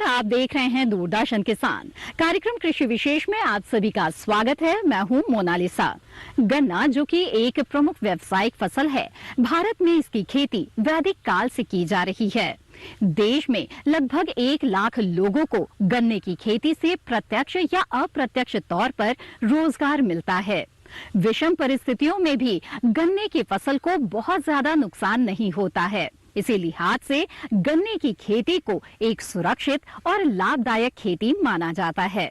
आप देख रहे हैं दूरदर्शन किसान। कार्यक्रम कृषि विशेष में आप सभी का स्वागत है। मैं हूं मोनालिसा। गन्ना, जो कि एक प्रमुख व्यावसायिक फसल है, भारत में इसकी खेती वैदिक काल से की जा रही है। देश में लगभग 1 लाख लोगों को गन्ने की खेती से प्रत्यक्ष या अप्रत्यक्ष तौर पर रोजगार मिलता है। विषम परिस्थितियों में भी गन्ने की फसल को बहुत ज्यादा नुकसान नहीं होता है। इसी लिहाज से गन्ने की खेती को एक सुरक्षित और लाभदायक खेती माना जाता है।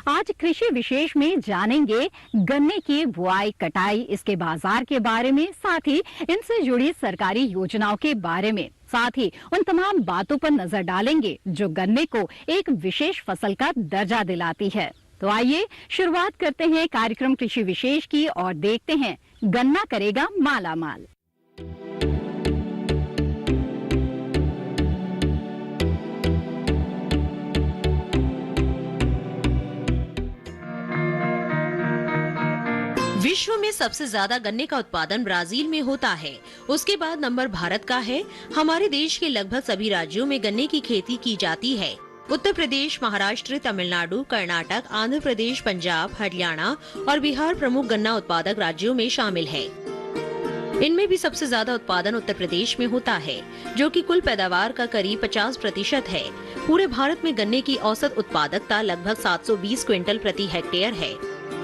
आज कृषि विशेष में जानेंगे गन्ने की बुआई, कटाई, इसके बाजार के बारे में, साथ ही इनसे जुड़ी सरकारी योजनाओं के बारे में, साथ ही उन तमाम बातों पर नजर डालेंगे जो गन्ने को एक विशेष फसल का दर्जा दिलाती है। तो आइए शुरुआत करते हैं कार्यक्रम कृषि विशेष की और देखते हैं गन्ना करेगा माला माल। विश्व में सबसे ज्यादा गन्ने का उत्पादन ब्राजील में होता है। उसके बाद नंबर भारत का है। हमारे देश के लगभग सभी राज्यों में गन्ने की खेती की जाती है। उत्तर प्रदेश, महाराष्ट्र, तमिलनाडु, कर्नाटक, आंध्र प्रदेश, पंजाब, हरियाणा और बिहार प्रमुख गन्ना उत्पादक राज्यों में शामिल है। इनमें भी सबसे ज्यादा उत्पादन उत्तर प्रदेश में होता है, जो कि कुल पैदावार का करीब 50% है। पूरे भारत में गन्ने की औसत उत्पादकता लगभग 720 क्विंटल प्रति हेक्टेयर है।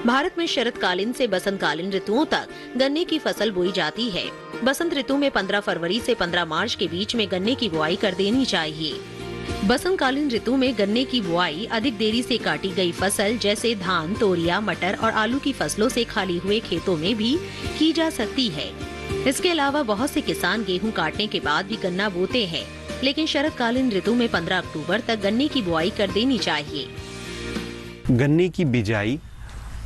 भारत में शरतकालीन से बसंतकालीन ऋतुओं तक गन्ने की फसल बोई जाती है। बसंत ऋतु में 15 फरवरी से 15 मार्च के बीच में गन्ने की बुआई कर देनी चाहिए। बसंतकालीन ऋतु में गन्ने की बुआई अधिक देरी से काटी गई फसल जैसे धान, तोरिया, मटर और आलू की फसलों से खाली हुए खेतों में भी की जा सकती है। इसके अलावा बहुत से किसान गेहूं काटने के बाद भी गन्ना बोते हैं, लेकिन शरतकालीन ऋतु में 15 अक्टूबर तक गन्ने की बुआई कर देनी चाहिए। गन्ने की बिजाई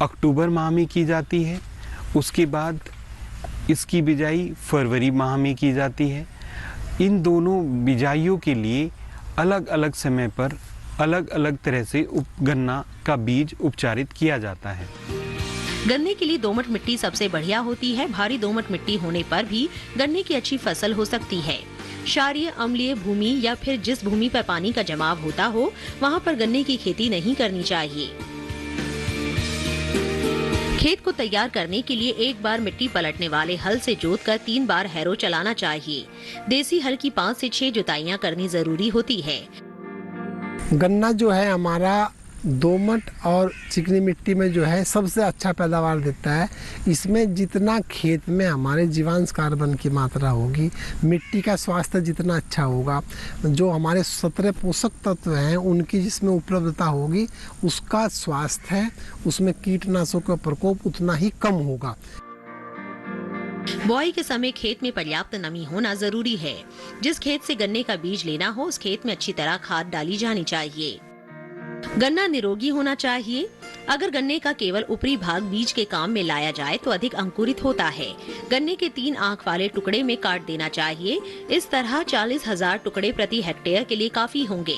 अक्टूबर माह में की जाती है। उसके बाद इसकी बिजाई फरवरी माह में की जाती है। इन दोनों बिजाइयों के लिए अलग अलग समय पर अलग अलग तरह से गन्ना का बीज उपचारित किया जाता है। गन्ने के लिए दोमट मिट्टी सबसे बढ़िया होती है। भारी दोमट मिट्टी होने पर भी गन्ने की अच्छी फसल हो सकती है। क्षारीय, अम्लीय भूमि या फिर जिस भूमि पर पानी का जमाव होता हो, वहाँ पर गन्ने की खेती नहीं करनी चाहिए। खेत को तैयार करने के लिए एक बार मिट्टी पलटने वाले हल से जोतकर 3 बार हैरो चलाना चाहिए। देसी हल की 5 से 6 जुताइयां करनी जरूरी होती है। गन्ना जो है हमारा दोमट और चिकनी मिट्टी में जो है सबसे अच्छा पैदावार देता है। इसमें जितना खेत में हमारे जीवांश कार्बन की मात्रा होगी, मिट्टी का स्वास्थ्य जितना अच्छा होगा, जो हमारे 17 पोषक तत्व हैं उनकी जिसमें उपलब्धता होगी, उसका स्वास्थ्य है, उसमें कीटनाशकों का प्रकोप उतना ही कम होगा। बुआई के समय खेत में पर्याप्त नमी होना जरूरी है। जिस खेत से गन्ने का बीज लेना हो, उस खेत में अच्छी तरह खाद डाली जानी चाहिए। गन्ना निरोगी होना चाहिए। अगर गन्ने का केवल ऊपरी भाग बीज के काम में लाया जाए तो अधिक अंकुरित होता है। गन्ने के 3 आंख वाले टुकड़े में काट देना चाहिए। इस तरह 40,000 टुकड़े प्रति हेक्टेयर के लिए काफी होंगे।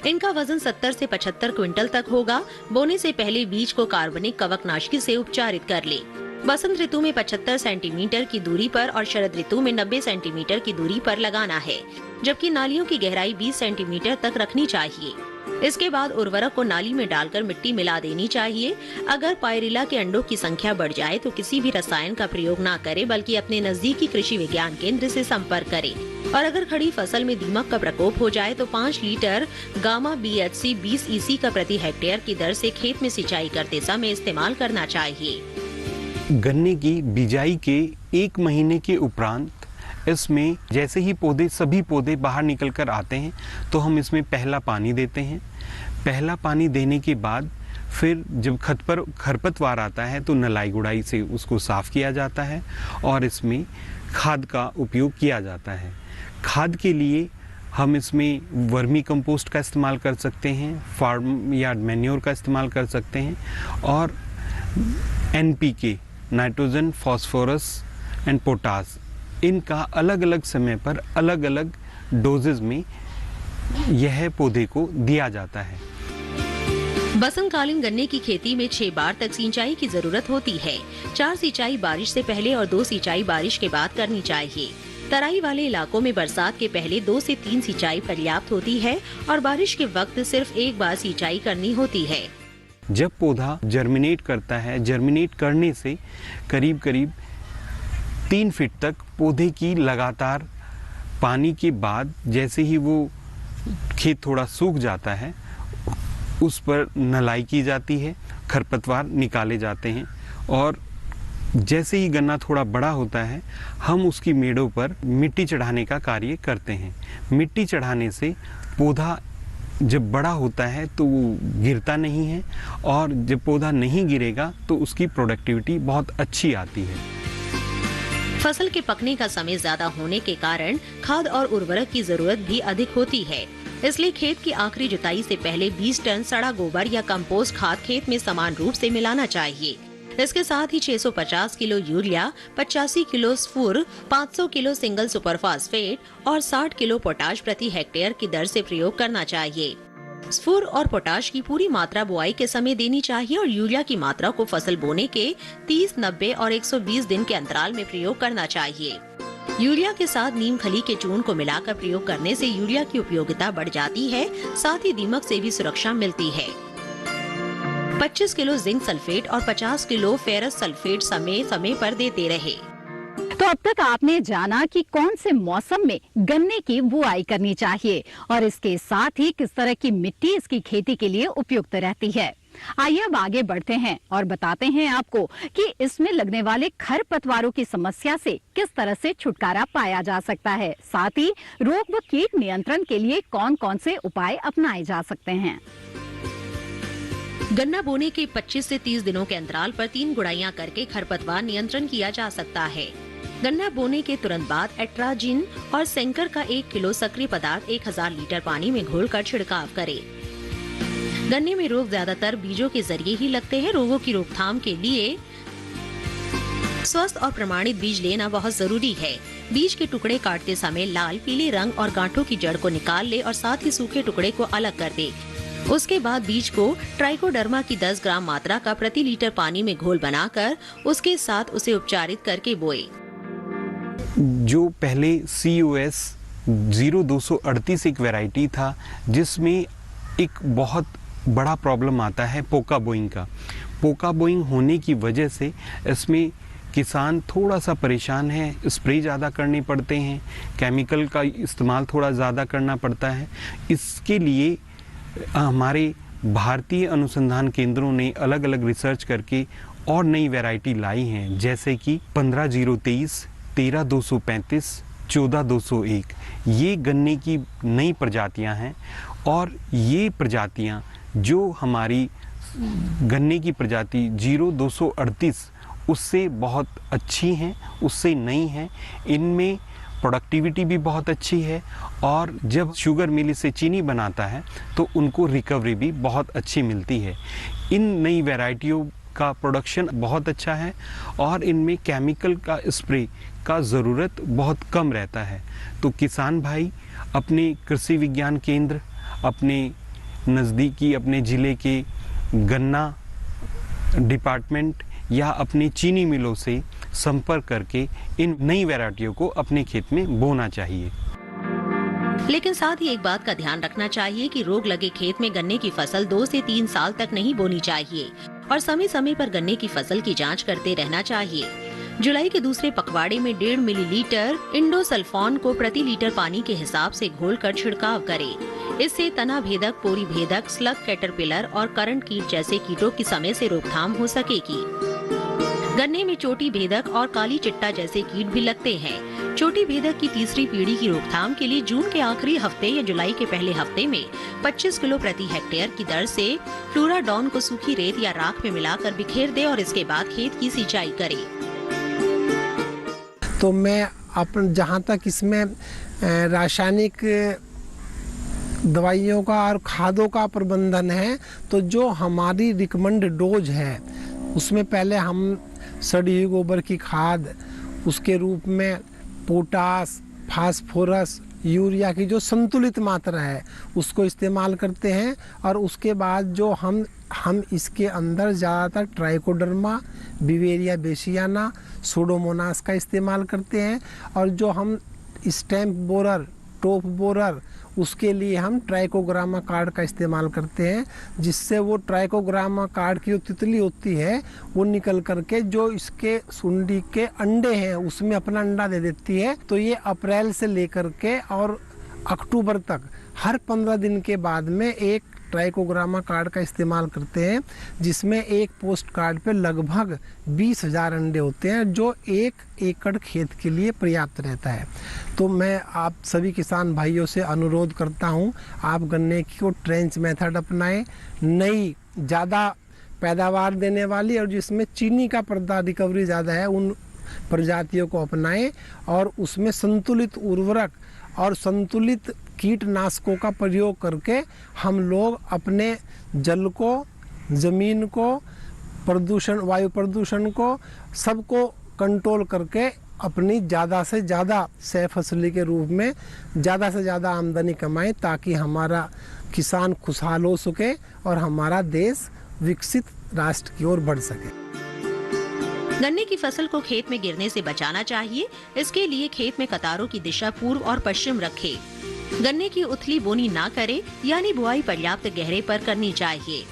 इनका वजन 70 से 75 क्विंटल तक होगा। बोने से पहले बीज को कार्बनिक कवकनाशी से उपचारित कर ले। बसंत ऋतु में 75 सेंटीमीटर की दूरी पर और शरद ऋतु में 90 सेंटीमीटर की दूरी पर लगाना है, जबकि नालियों की गहराई 20 सेंटीमीटर तक रखनी चाहिए। इसके बाद उर्वरक को नाली में डालकर मिट्टी मिला देनी चाहिए। अगर पायरिला के अंडों की संख्या बढ़ जाए तो किसी भी रसायन का प्रयोग न करें, बल्कि अपने नजदीकी कृषि विज्ञान केंद्र से संपर्क करें। और अगर खड़ी फसल में दीमक का प्रकोप हो जाए तो 5 लीटर गामा BHC 20 EC का प्रति हेक्टेयर की दर से खेत में सिंचाई करते समय इस्तेमाल करना चाहिए। गन्ने की बिजाई के 1 महीने के उपरांत इसमें जैसे ही सभी पौधे बाहर निकल कर आते हैं तो हम इसमें पहला पानी देते हैं। पहला पानी देने के बाद फिर जब खरपतवार आता है तो नलाई गुड़ाई से उसको साफ किया जाता है और इसमें खाद का उपयोग किया जाता है। खाद के लिए हम इसमें वर्मी कंपोस्ट का इस्तेमाल कर सकते हैं, फार्म यार्ड मैन्योर का इस्तेमाल कर सकते हैं और NPK, nitrogen, phosphorus and potash, इनका अलग अलग समय पर अलग अलग डोजेज में यह पौधे को दिया जाता है। बसंतकालीन गन्ने की खेती में 6 बार तक सिंचाई की जरूरत होती है। 4 सिंचाई बारिश से पहले और 2 सिंचाई बारिश के बाद करनी चाहिए। तराई वाले इलाकों में बरसात के पहले 2 से 3 सिंचाई पर्याप्त होती है और बारिश के वक्त सिर्फ एक बार सिंचाई करनी होती है। जब पौधा जर्मिनेट करता है, जर्मिनेट करने से करीब करीब 3 फीट तक पौधे की लगातार पानी के बाद जैसे ही वो खेत थोड़ा सूख जाता है उस पर नलाई की जाती है, खरपतवार निकाले जाते हैं और जैसे ही गन्ना थोड़ा बड़ा होता है हम उसकी मेड़ों पर मिट्टी चढ़ाने का कार्य करते हैं। मिट्टी चढ़ाने से पौधा जब बड़ा होता है तो वो गिरता नहीं है और जब पौधा नहीं गिरेगा तो उसकी प्रोडक्टिविटी बहुत अच्छी आती है। फसल के पकने का समय ज्यादा होने के कारण खाद और उर्वरक की जरूरत भी अधिक होती है, इसलिए खेत की आखिरी जुताई से पहले 20 टन सड़ा गोबर या कंपोस्ट खाद खेत में समान रूप से मिलाना चाहिए। इसके साथ ही 650 किलो यूरिया, 85 किलो स्फूर, 500 किलो सिंगल सुपर फास्फेट और 60 किलो पोटाश प्रति हेक्टेयर की दर से प्रयोग करना चाहिए। स्फूर और पोटाश की पूरी मात्रा बुआई के समय देनी चाहिए और यूरिया की मात्रा को फसल बोने के 30, 90 और 120 दिन के अंतराल में प्रयोग करना चाहिए। यूरिया के साथ नीम खली के चूर्ण को मिलाकर प्रयोग करने से यूरिया की उपयोगिता बढ़ जाती है, साथ ही दीमक से भी सुरक्षा मिलती है। 25 किलो जिंक सल्फेट और 50 किलो फेरस सल्फेट समय समय पर देते रहे। तो अब तक आपने जाना कि कौन से मौसम में गन्ने की बुआई करनी चाहिए और इसके साथ ही किस तरह की मिट्टी इसकी खेती के लिए उपयुक्त रहती है। आइए अब आगे बढ़ते हैं और बताते हैं आपको कि इसमें लगने वाले खरपतवारों की समस्या से किस तरह से छुटकारा पाया जा सकता है, साथ ही रोग व कीट नियंत्रण के लिए कौन कौन से उपाय अपनाए जा सकते हैं। गन्ना बोने के 25 से 30 दिनों के अंतराल पर 3 गुड़ाइयां करके खरपतवार नियंत्रण किया जा सकता है। गन्ना बोने के तुरंत बाद एट्राजिन और सेंकर का 1 किलो सक्रिय पदार्थ 1000 लीटर पानी में घोलकर छिड़काव करें। गन्ने में रोग ज्यादातर बीजों के जरिए ही लगते हैं। रोगों की रोकथाम के लिए स्वस्थ और प्रमाणित बीज लेना बहुत जरूरी है। बीज के टुकड़े काटते समय लाल, पीले रंग और गांठों की जड़ को निकाल ले और साथ ही सूखे टुकड़े को अलग कर दे। उसके बाद बीज को ट्राइकोडर्मा की 10 ग्राम मात्रा का प्रति लीटर पानी में घोल बनाकर उसके साथ उसे उपचारित करके बोए। जो पहले COS 0238 एक वैरायटी था जिसमें एक बहुत बड़ा प्रॉब्लम आता है पोका बोइंग का। पोका बोइंग होने की वजह से इसमें किसान थोड़ा सा परेशान है, स्प्रे ज़्यादा करने पड़ते हैं, केमिकल का इस्तेमाल थोड़ा ज़्यादा करना पड़ता है। इसके लिए हमारे भारतीय अनुसंधान केंद्रों ने अलग अलग रिसर्च करके और नई वैरायटी लाई हैं, जैसे कि 15023, 13235, 14201। ये गन्ने की नई प्रजातियां हैं और ये प्रजातियां जो हमारी गन्ने की प्रजाति 0238 उससे बहुत अच्छी हैं, उससे नई हैं। इनमें प्रोडक्टिविटी भी बहुत अच्छी है और जब शुगर मिल से चीनी बनाता है तो उनको रिकवरी भी बहुत अच्छी मिलती है। इन नई वैरायटियों का प्रोडक्शन बहुत अच्छा है और इनमें केमिकल का स्प्रे का ज़रूरत बहुत कम रहता है। तो किसान भाई अपने कृषि विज्ञान केंद्र, अपने नज़दीकी अपने ज़िले के गन्ना डिपार्टमेंट या अपनी चीनी मिलों से संपर्क करके इन नई वैरायटियों को अपने खेत में बोना चाहिए। लेकिन साथ ही एक बात का ध्यान रखना चाहिए कि रोग लगे खेत में गन्ने की फसल 2 से 3 साल तक नहीं बोनी चाहिए और समय समय पर गन्ने की फसल की जांच करते रहना चाहिए। जुलाई के दूसरे पखवाड़े में 1.5 मिलीलीटर इंडोसल्फान को प्रति लीटर पानी के हिसाब से घोलकर छिड़काव करें। इससे तना भेदक, पोरी भेदक, स्लग कैटरपिलर और करंट कीट जैसे कीटों की समय से रोकथाम हो सकेगी। गन्ने में चोटी भेदक और काली चिट्टा जैसे कीट भी लगते हैं। चोटी भेदक की तीसरी पीढ़ी की रोकथाम के लिए जून के आखिरी हफ्ते या जुलाई के पहले हफ्ते में 25 किलो प्रति हेक्टेयर की दर से फ्लोराडॉन को सूखी रेत या राख में मिलाकर बिखेर दे और इसके बाद खेत की सिंचाई करे। तो मैं अपन जहाँ तक इसमें रासायनिक दवाइयों का और खादों का प्रबंधन है, तो जो हमारी रिकमेंड डोज है उसमें पहले हम सड़ी हुई गोबर की खाद, उसके रूप में पोटास, फास्फोरस, यूरिया की जो संतुलित मात्रा है उसको इस्तेमाल करते हैं और उसके बाद जो हम इसके अंदर ज़्यादातर ट्राइकोडर्मा, बिवेरिया बेसियाना, सूडोमोनास का इस्तेमाल करते हैं और जो हम स्टैम्प बोरर, टॉप बोरर, उसके लिए हम ट्राइकोग्रामा कार्ड का इस्तेमाल करते हैं, जिससे वो ट्राइकोग्रामा कार्ड की जो तितली होती है वो निकल करके जो इसके सुंडी के अंडे हैं उसमें अपना अंडा दे देती है। तो ये अप्रैल से लेकर के और अक्टूबर तक हर 15 दिन के बाद में एक ट्राइकोग्रामा कार्ड का इस्तेमाल करते हैं, जिसमें एक पोस्ट कार्ड पे लगभग 20,000 अंडे होते हैं, जो 1 एकड़ खेत के लिए पर्याप्त रहता है। तो मैं आप सभी किसान भाइयों से अनुरोध करता हूं, आप गन्ने को ट्रेंच मेथड अपनाएं, नई ज़्यादा पैदावार देने वाली और जिसमें चीनी का पर्दा रिकवरी ज़्यादा है उन प्रजातियों को अपनाएं और उसमें संतुलित उर्वरक और संतुलित कीटनाशकों का प्रयोग करके हम लोग अपने जल को, ज़मीन को, प्रदूषण, वायु प्रदूषण को, सबको कंट्रोल करके अपनी ज़्यादा से ज़्यादा सह फसली के रूप में ज़्यादा से ज़्यादा आमदनी कमाएं, ताकि हमारा किसान खुशहाल हो सके और हमारा देश विकसित राष्ट्र की ओर बढ़ सके। गन्ने की फसल को खेत में गिरने से बचाना चाहिए। इसके लिए खेत में कतारों की दिशा पूर्व और पश्चिम रखें। गन्ने की उथली बोनी ना करें, यानी बुआई पर्याप्त गहरे पर करनी चाहिए।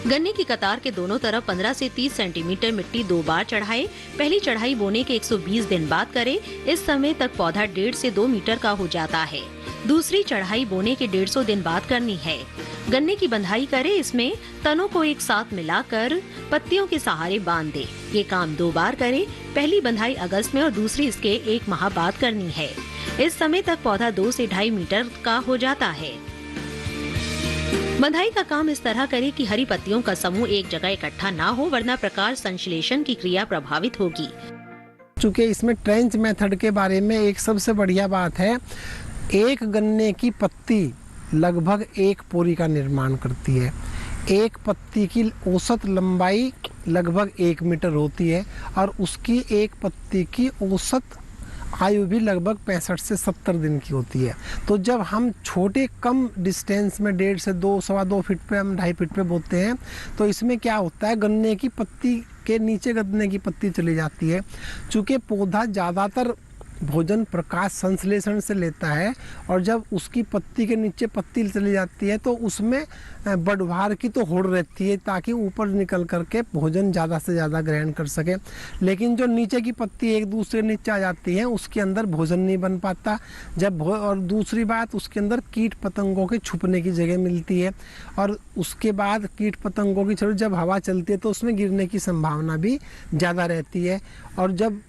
गन्ने की कतार के दोनों तरफ 15 से 30 सेंटीमीटर मिट्टी 2 बार चढ़ाएं। पहली चढ़ाई बोने के 120 दिन बाद करें। इस समय तक पौधा 1.5 से 2 मीटर का हो जाता है। दूसरी चढ़ाई बोने के 150 दिन बाद करनी है। गन्ने की बंधाई करें। इसमें तनों को एक साथ मिलाकर पत्तियों के सहारे बांध दें। ये काम 2 बार करें। पहली बंधाई अगस्त में और दूसरी इसके 1 माह बाद करनी है। इस समय तक पौधा 2 से 2.5 मीटर का हो जाता है। बंधाई का काम इस तरह करें कि हरी पत्तियों का समूह एक जगह इकट्ठा ना हो, वरना प्रकाश संश्लेषण की क्रिया प्रभावित होगी। चूँकि इसमें ट्रेंच मेथड के बारे में एक सबसे बढ़िया बात है, एक गन्ने की पत्ती लगभग 1 पोरी का निर्माण करती है। एक पत्ती की औसत लंबाई लगभग 1 मीटर होती है और उसकी एक पत्ती की औसत आयु भी लगभग 65 से 70 दिन की होती है। तो जब हम छोटे कम डिस्टेंस में 1.5 से 2, 2.25 फीट पे, हम 2.5 फीट पे बोते हैं, तो इसमें क्या होता है, गन्ने की पत्ती के नीचे गन्ने की पत्ती चली जाती है। चूँकि पौधा ज़्यादातर भोजन प्रकाश संश्लेषण से लेता है और जब उसकी पत्ती के नीचे पत्ती चली जाती है तो उसमें बढ़वार की तो होड़ रहती है, ताकि ऊपर निकल करके भोजन ज़्यादा से ज़्यादा ग्रहण कर सके। लेकिन जो नीचे की पत्ती एक दूसरे नीचे आ जाती है, उसके अंदर भोजन नहीं बन पाता। और दूसरी बात, उसके अंदर कीट पतंगों के छुपने की जगह मिलती है और उसके बाद कीट पतंगों की जब हवा चलती है तो उसमें गिरने की संभावना भी ज़्यादा रहती है। और जब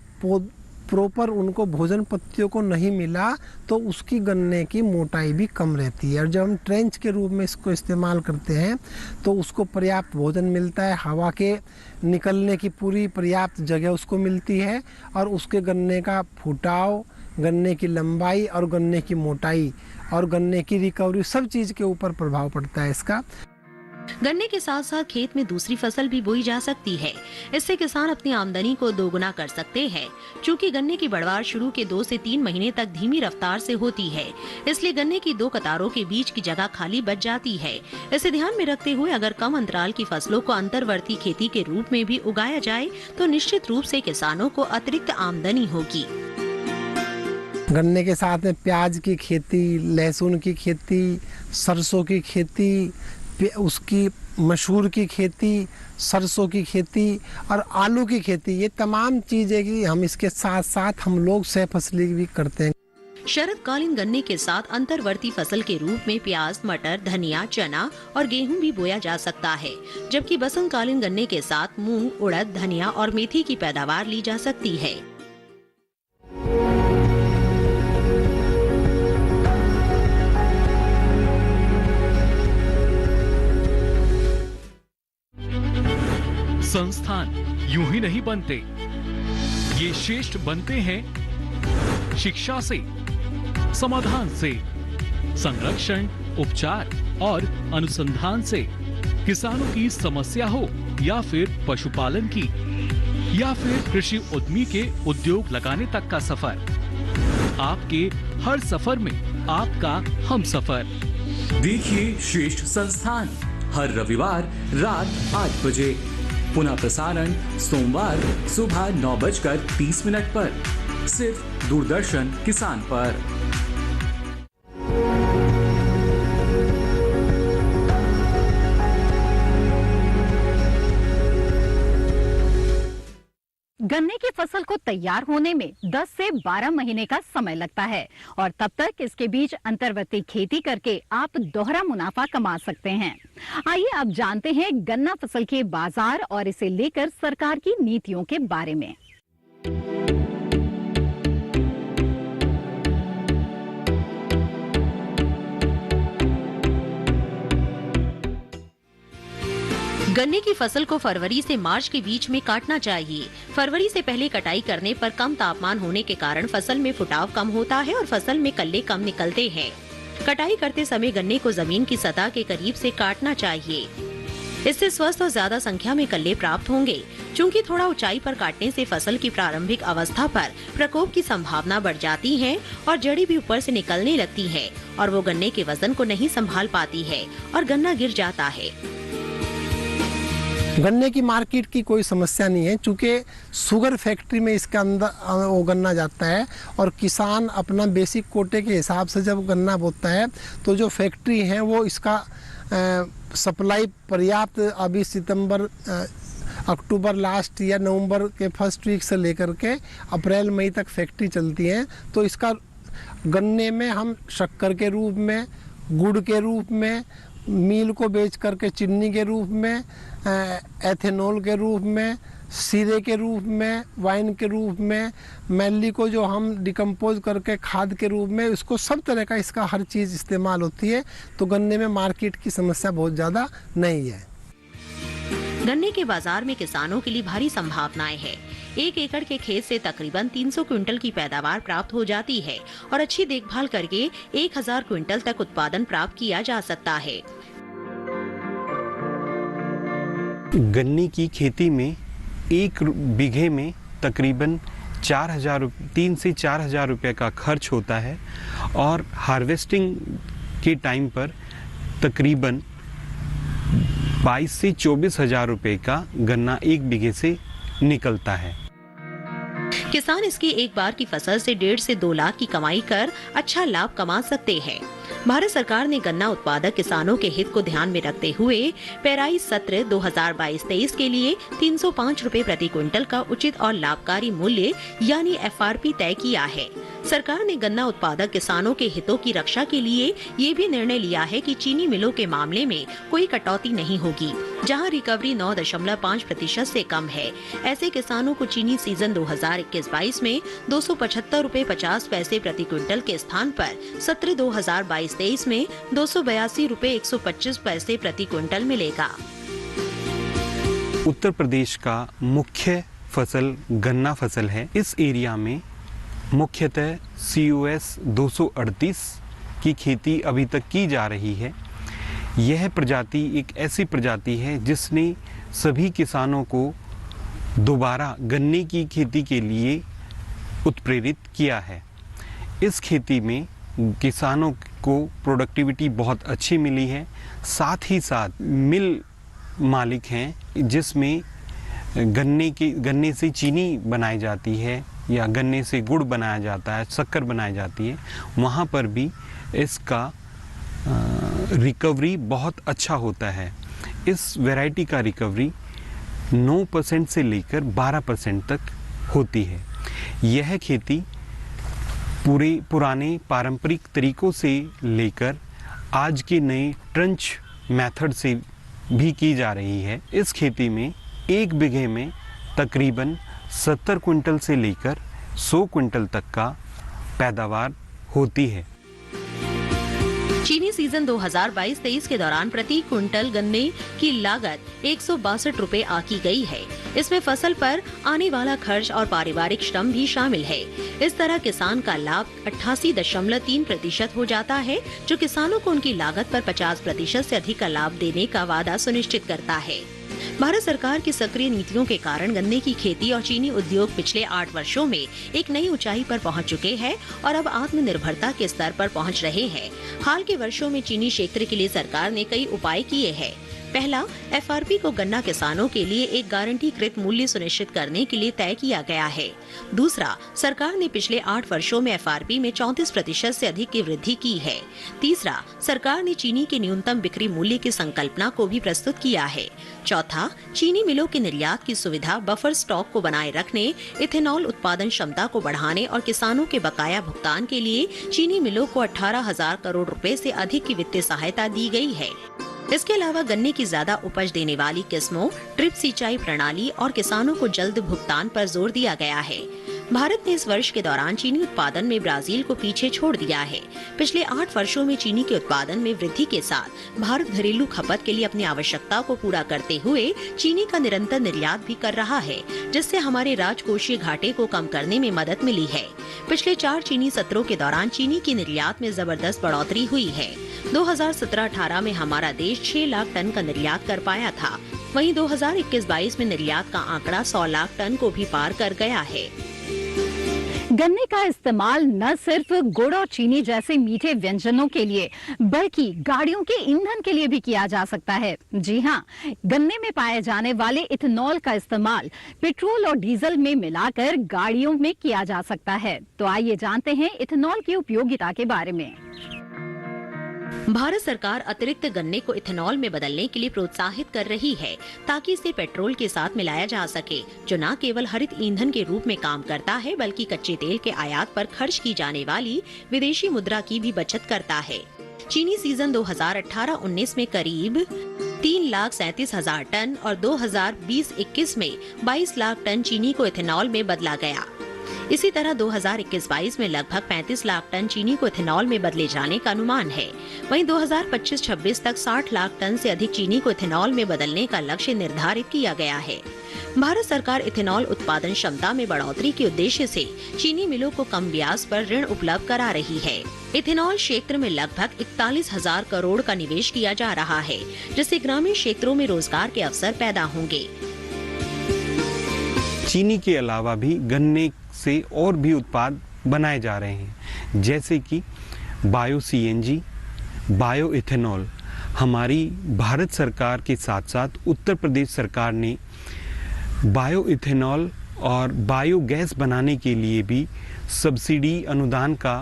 प्रॉपर उनको भोजन पत्तियों को नहीं मिला तो उसकी गन्ने की मोटाई भी कम रहती है। और जब हम ट्रेंच के रूप में इसको इस्तेमाल करते हैं तो उसको पर्याप्त भोजन मिलता है, हवा के निकलने की पूरी पर्याप्त जगह उसको मिलती है और उसके गन्ने का फुटाव, गन्ने की लंबाई और गन्ने की मोटाई और गन्ने की रिकवरी, सब चीज़ के ऊपर प्रभाव पड़ता है इसका। गन्ने के साथ साथ खेत में दूसरी फसल भी बोई जा सकती है। इससे किसान अपनी आमदनी को दोगुना कर सकते हैं। चूँकि गन्ने की बढ़वार शुरू के 2 से 3 महीने तक धीमी रफ्तार से होती है, इसलिए गन्ने की 2 कतारों के बीच की जगह खाली बच जाती है। इसे ध्यान में रखते हुए अगर कम अंतराल की फसलों को अंतर्वर्ती खेती के रूप में भी उगाया जाए तो निश्चित रूप से किसानों को अतिरिक्त आमदनी होगी। गन्ने के साथ में प्याज की खेती, लहसुन की खेती, सरसों की खेती, उसकी मसूर की खेती, सरसों की खेती और आलू की खेती, ये तमाम चीज़ें की हम इसके साथ साथ हम लोग सह फसली भी करते हैं। शरदकालीन गन्ने के साथ अंतर्वर्ती फसल के रूप में प्याज, मटर, धनिया, चना और गेहूं भी बोया जा सकता है, जबकि बसंतकालीन गन्ने के साथ मूंग, उड़द, धनिया और मेथी की पैदावार ली जा सकती है। संस्थान यूं ही नहीं बनते, ये श्रेष्ठ बनते हैं शिक्षा से, समाधान से, संरक्षण, उपचार और अनुसंधान से। किसानों की समस्या हो या फिर पशुपालन की या फिर कृषि उद्यमी के उद्योग लगाने तक का सफर, आपके हर सफर में आपका हम सफर। देखिए श्रेष्ठ संस्थान हर रविवार रात 8 बजे, पुनः प्रसारण सोमवार सुबह 9:30 पर। सिर्फ दूरदर्शन किसान पर। गन्ने की फसल को तैयार होने में 10 से 12 महीने का समय लगता है और तब तक इसके बीच अंतर्वर्ती खेती करके आप दोहरा मुनाफा कमा सकते हैं। आइए अब जानते हैं गन्ना फसल के बाजार और इसे लेकर सरकार की नीतियों के बारे में। गन्ने की फसल को फरवरी से मार्च के बीच में काटना चाहिए। फरवरी से पहले कटाई करने पर कम तापमान होने के कारण फसल में फुटाव कम होता है और फसल में कल्ले कम निकलते हैं। कटाई करते समय गन्ने को जमीन की सतह के करीब से काटना चाहिए। इससे स्वस्थ और ज्यादा संख्या में कल्ले प्राप्त होंगे। चूँकि थोड़ा ऊंचाई पर काटने से फसल की प्रारंभिक अवस्था पर प्रकोप की संभावना बढ़ जाती है और जड़ी भी ऊपर से निकलने लगती है और वो गन्ने के वजन को नहीं संभाल पाती है और गन्ना गिर जाता है। गन्ने की मार्केट की कोई समस्या नहीं है, चूँकि शुगर फैक्ट्री में इसके अंदर वो गन्ना जाता है और किसान अपना बेसिक कोटे के हिसाब से जब गन्ना बोता है तो जो फैक्ट्री है वो इसका सप्लाई पर्याप्त अभी सितंबर अक्टूबर लास्ट या नवंबर के फर्स्ट वीक से लेकर के अप्रैल मई तक फैक्ट्री चलती है। तो इसका गन्ने में हम शक्कर के रूप में, गुड़ के रूप में, मील को बेच करके चीनी के रूप में, एथेनॉल के रूप में, सीरे के रूप में, वाइन के रूप में, मैली को जो हम डिकम्पोज करके खाद के रूप में, इसको सब तरह का इसका हर चीज़ इस्तेमाल होती है। तो गन्ने में मार्केट की समस्या बहुत ज़्यादा नहीं है। गन्ने के बाजार में किसानों के लिए भारी संभावनाएं हैं। 1 एकड़ के खेत से तकरीबन 300 क्विंटल की पैदावार प्राप्त हो जाती है और अच्छी देखभाल करके 1000 क्विंटल तक उत्पादन प्राप्त किया जा सकता है। गन्ने की खेती में 1 बीघे में तकरीबन 3 से 4,000 रुपये का खर्च होता है और हार्वेस्टिंग के टाइम पर तकरीबन 22 से 24,000 रुपये का गन्ना 1 बीघे से निकलता है। किसान इसकी एक बार की फसल से 1.5 से 2 लाख की कमाई कर अच्छा लाभ कमा सकते हैं। भारत सरकार ने गन्ना उत्पादक किसानों के हित को ध्यान में रखते हुए पेराई सत्र 2022-23 के लिए 305 रुपए प्रति क्विंटल का उचित और लाभकारी मूल्य यानी FRP तय किया है। सरकार ने गन्ना उत्पादक किसानों के हितों की रक्षा के लिए ये भी निर्णय लिया है कि चीनी मिलों के मामले में कोई कटौती नहीं होगी। जहां रिकवरी 9.5% से कम है, ऐसे किसानों को चीनी सीजन 2021-22 में 275 रुपए 50 पैसे प्रति क्विंटल के स्थान पर सत्र 2022-23 में 282 रुपए 125 पैसे प्रति क्विंटल मिलेगा। उत्तर प्रदेश का मुख्य फसल गन्ना फसल है। इस एरिया में मुख्यतः COS 238 की खेती अभी तक की जा रही है। यह प्रजाति एक ऐसी प्रजाति है जिसने सभी किसानों को दोबारा गन्ने की खेती के लिए उत्प्रेरित किया है। इस खेती में किसानों को प्रोडक्टिविटी बहुत अच्छी मिली है। साथ ही साथ मिल मालिक हैं जिसमें गन्ने से चीनी बनाई जाती है या गन्ने से गुड़ बनाया जाता है, शक्कर बनाई जाती है। वहाँ पर भी इसका रिकवरी बहुत अच्छा होता है। इस वैरायटी का रिकवरी 9% से लेकर 12% तक होती है। यह खेती पुराने पारंपरिक तरीकों से लेकर आज के नए ट्रंच मेथड से भी की जा रही है। इस खेती में 1 बीघे में तकरीबन 70 क्विंटल से लेकर 100 क्विंटल तक का पैदावार होती है। चीनी सीजन 2022-23 के दौरान प्रति क्विंटल गन्ने की लागत 162 रुपए आकी गई है। इसमें फसल पर आने वाला खर्च और पारिवारिक श्रम भी शामिल है। इस तरह किसान का लाभ 88.3% हो जाता है, जो किसानों को उनकी लागत पर 50% से अधिक का लाभ देने का वादा सुनिश्चित करता है। भारत सरकार की सक्रिय नीतियों के कारण गन्ने की खेती और चीनी उद्योग पिछले 8 वर्षों में एक नई ऊंचाई पर पहुंच चुके हैं और अब आत्मनिर्भरता के स्तर पर पहुंच रहे हैं। हाल के वर्षों में चीनी क्षेत्र के लिए सरकार ने कई उपाय किए हैं। पहला, एफआरपी को गन्ना किसानों के लिए एक गारंटीकृत मूल्य सुनिश्चित करने के लिए तय किया गया है। दूसरा, सरकार ने पिछले 8 वर्षों में एफआरपी में 34% से अधिक की वृद्धि की है। तीसरा, सरकार ने चीनी के न्यूनतम बिक्री मूल्य की संकल्पना को भी प्रस्तुत किया है। चौथा, चीनी मिलों के निर्यात की सुविधा, बफर स्टॉक को बनाए रखने, इथेनॉल उत्पादन क्षमता को बढ़ाने और किसानों के बकाया भुगतान के लिए चीनी मिलों को 18,000 करोड़ रुपए से अधिक की वित्तीय सहायता दी गई है। इसके अलावा गन्ने की ज्यादा उपज देने वाली किस्मों, ड्रिप सिंचाई प्रणाली और किसानों को जल्द भुगतान पर जोर दिया गया है। भारत ने इस वर्ष के दौरान चीनी उत्पादन में ब्राजील को पीछे छोड़ दिया है। पिछले 8 वर्षों में चीनी के उत्पादन में वृद्धि के साथ भारत घरेलू खपत के लिए अपनी आवश्यकता को पूरा करते हुए चीनी का निरंतर निर्यात भी कर रहा है, जिससे हमारे राजकोषीय घाटे को कम करने में मदद मिली है। पिछले 4 चीनी सत्रों के दौरान चीनी की निर्यात में जबरदस्त बढ़ोतरी हुई है। 2017-18 में हमारा देश 6 लाख टन का निर्यात कर पाया था। वहीं 2021-22 में निर्यात का आंकड़ा 100 लाख टन को भी पार कर गया है। गन्ने का इस्तेमाल न सिर्फ गुड़ और चीनी जैसे मीठे व्यंजनों के लिए बल्कि गाड़ियों के ईंधन के लिए भी किया जा सकता है। जी हाँ, गन्ने में पाए जाने वाले इथेनॉल का इस्तेमाल पेट्रोल और डीजल में मिलाकर गाड़ियों में किया जा सकता है। तो आइए जानते हैं इथेनॉल की उपयोगिता के बारे में। भारत सरकार अतिरिक्त गन्ने को इथेनॉल में बदलने के लिए प्रोत्साहित कर रही है, ताकि इसे पेट्रोल के साथ मिलाया जा सके, जो न केवल हरित ईंधन के रूप में काम करता है बल्कि कच्चे तेल के आयात पर खर्च की जाने वाली विदेशी मुद्रा की भी बचत करता है। चीनी सीजन 2018-19 में करीब 3,37,000 टन और 2020-21 में 22 लाख टन चीनी को इथेनॉल में बदला गया। इसी तरह 2021-22 में लगभग 35 लाख टन चीनी को इथेनॉल में बदले जाने का अनुमान है। वहीं 2025-26 तक 60 लाख टन से अधिक चीनी को इथेनॉल में बदलने का लक्ष्य निर्धारित किया गया है। भारत सरकार इथेनॉल उत्पादन क्षमता में बढ़ोतरी के उद्देश्य से चीनी मिलों को कम ब्याज पर ऋण उपलब्ध करा रही है। इथेनॉल क्षेत्र में लगभग 41,000 करोड़ का निवेश किया जा रहा है, जिससे ग्रामीण क्षेत्रों में रोजगार के अवसर पैदा होंगे। चीनी के अलावा भी गन्ने से और भी उत्पाद बनाए जा रहे हैं, जैसे कि बायो सीएनजी, बायो इथेनॉल। हमारी भारत सरकार के साथ साथ उत्तर प्रदेश सरकार ने बायो इथेनॉल और बायो गैस बनाने के लिए भी सब्सिडी अनुदान का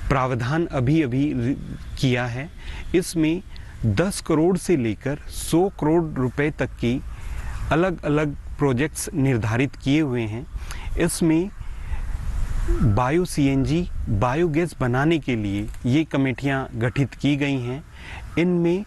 प्रावधान अभी किया है। इसमें 10 करोड़ से लेकर 100 करोड़ रुपए तक की अलग अलग प्रोजेक्ट्स निर्धारित किए हुए हैं। इसमें बायो सीएनजी, बायोगैस बनाने के लिए ये कमेटियां गठित की गई हैं। इनमें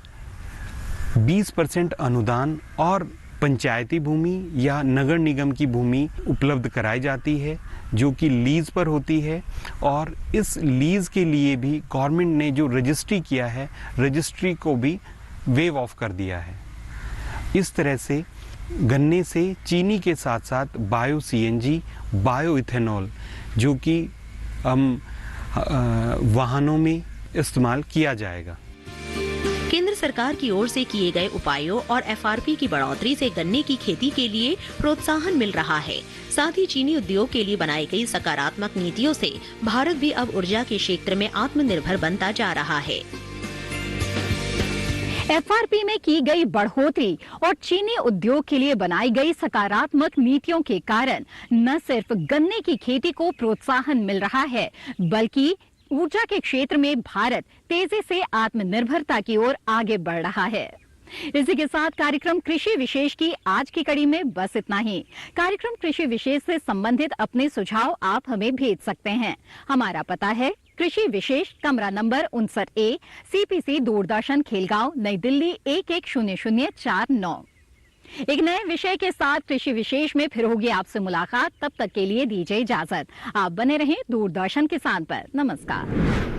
20% अनुदान और पंचायती भूमि या नगर निगम की भूमि उपलब्ध कराई जाती है, जो कि लीज पर होती है। और इस लीज के लिए भी गवर्नमेंट ने जो रजिस्ट्री किया है, रजिस्ट्री को भी वेव ऑफ कर दिया है। इस तरह से गन्ने से चीनी के साथ साथ बायो सीएनजी, बायो इथेनॉल, जो कि हम वाहनों में इस्तेमाल किया जाएगा। केंद्र सरकार की ओर से किए गए उपायों और एफआरपी की बढ़ोतरी से गन्ने की खेती के लिए प्रोत्साहन मिल रहा है। साथ ही चीनी उद्योग के लिए बनाई गई सकारात्मक नीतियों से भारत भी अब ऊर्जा के क्षेत्र में आत्मनिर्भर बनता जा रहा है। एफआरपी में की गई बढ़ोतरी और चीनी उद्योग के लिए बनाई गई सकारात्मक नीतियों के कारण न सिर्फ गन्ने की खेती को प्रोत्साहन मिल रहा है, बल्कि ऊर्जा के क्षेत्र में भारत तेजी से आत्मनिर्भरता की ओर आगे बढ़ रहा है। इसी के साथ कार्यक्रम कृषि विशेष की आज की कड़ी में बस इतना ही। कार्यक्रम कृषि विशेष से संबंधित अपने सुझाव आप हमें भेज सकते हैं। हमारा पता है कृषि विशेष, कमरा number 59A, CPC, Doordarshan, Khelgaon, नई दिल्ली 110049। एक नए विषय के साथ कृषि विशेष में फिर होगी आपसे मुलाकात। तब तक के लिए दीजिए इजाजत। आप बने रहें दूरदर्शन किसान पर। नमस्कार।